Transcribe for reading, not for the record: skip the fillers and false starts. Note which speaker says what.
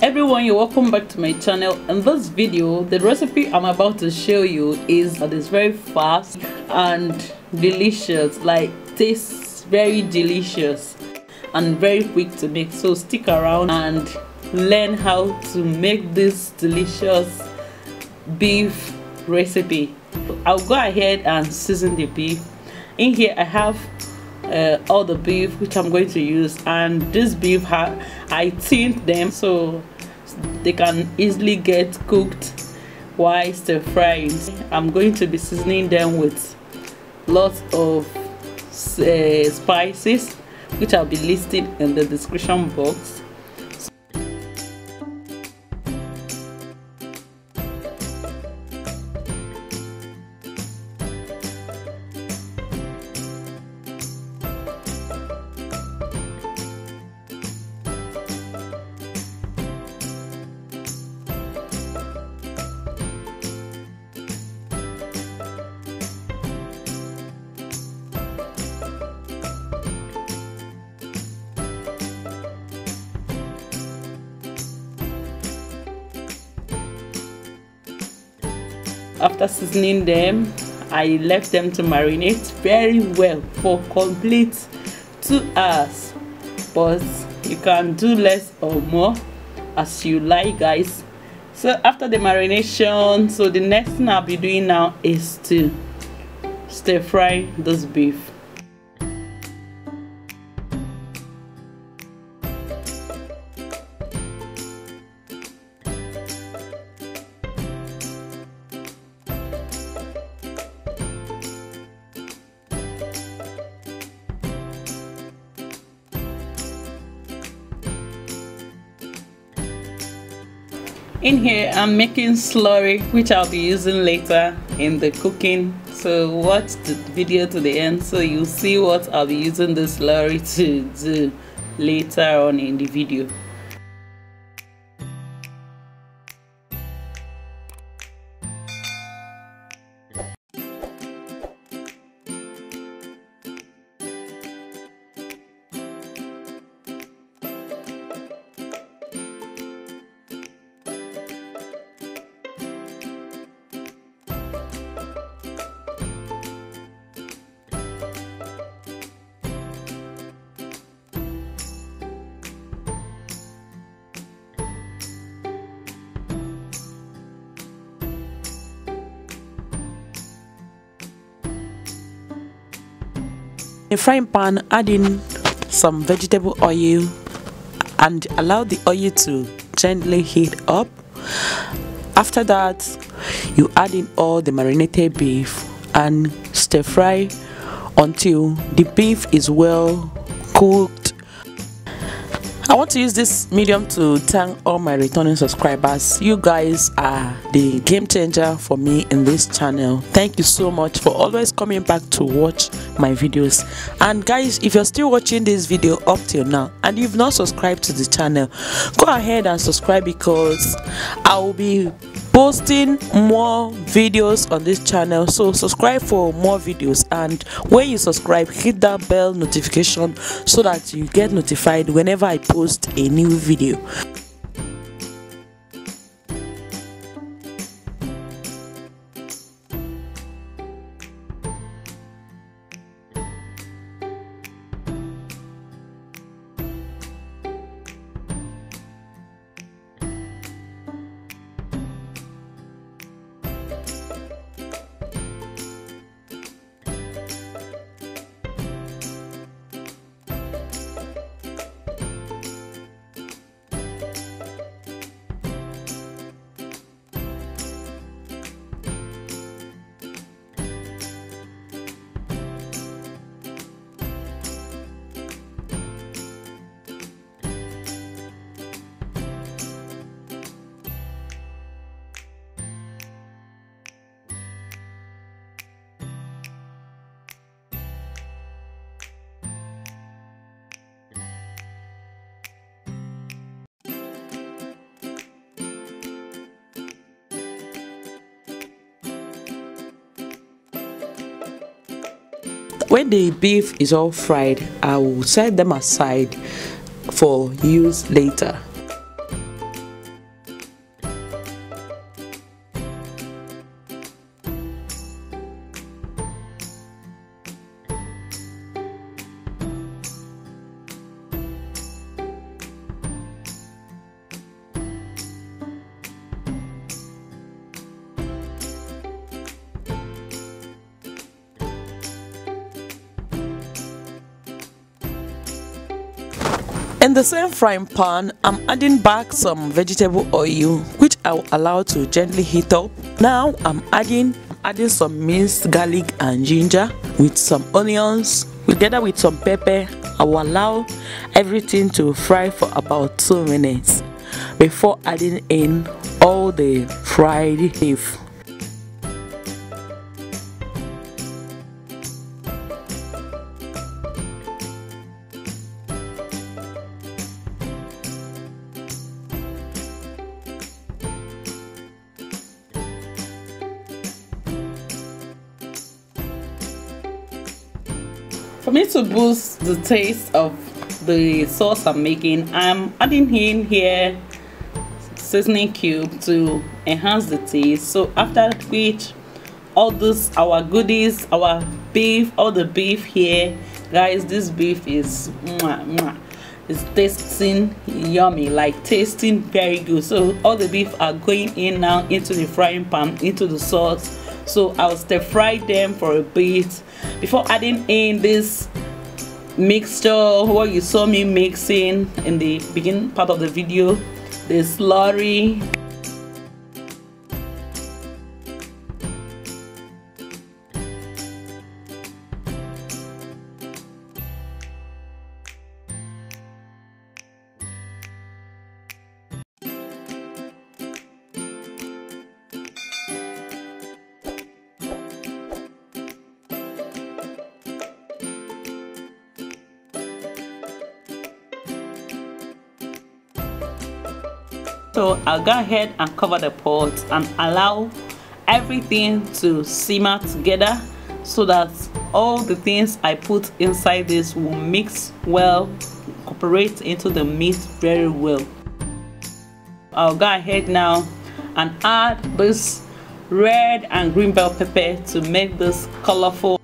Speaker 1: Everyone, you're welcome back to my channel. In this video, the recipe I'm about to show you is very fast and delicious, like tastes very delicious and very quick to make. So stick around and learn how to make this delicious beef recipe. I'll go ahead and season the beef. In here I have all the beef which I'm going to use, and this beef I tinned them so they can easily get cooked while stir frying. I'm going to be seasoning them with lots of spices which I'll be listing in the description box. After seasoning them, I left them to marinate very well for complete 2 hours, but you can do less or more as you like, guys. So after the marination, so the next thing I'll be doing now is to stir fry this beef. In here I'm making slurry, which I'll be using later in the cooking, so watch the video to the end so you'll see what I'll be using the slurry to do later on in the video.
Speaker 2: In a frying pan, add in some vegetable oil and allow the oil to gently heat up. After that, you add in all the marinated beef and stir fry until the beef is well cooked. I want to use this medium to thank all my returning subscribers. You guys are the game changer for me in this channel. Thank you so much for always coming back to watch my videos. And guys, if you're still watching this video up till now and you've not subscribed to the channel, go ahead and subscribe, because I will be posting more videos on this channel. So subscribe for more videos, and when you subscribe, hit that bell notification so that you get notified whenever I post a new video. When the beef is all fried, I will set them aside for use later. In the same frying pan, I'm adding back some vegetable oil, which I will allow to gently heat up. Now I'm adding some minced garlic and ginger with some onions together with some pepper. I will allow everything to fry for about 2 minutes before adding in all the fried beef.
Speaker 1: For me to boost the taste of the sauce I'm making, I'm adding in here seasoning cube to enhance the taste. So after which, all this our goodies, our beef, all the beef here, guys, this beef is it's tasting yummy, like tasting very good. So all the beef are going in now into the frying pan, into the sauce. So I'll stir fry them for a bit before adding in this mixture what you saw me mixing in the beginning part of the video, the slurry. So I'll go ahead and cover the pot and allow everything to simmer together so that all the things I put inside this will mix well, incorporate into the meat very well. I'll go ahead now and add this red and green bell pepper to make this colorful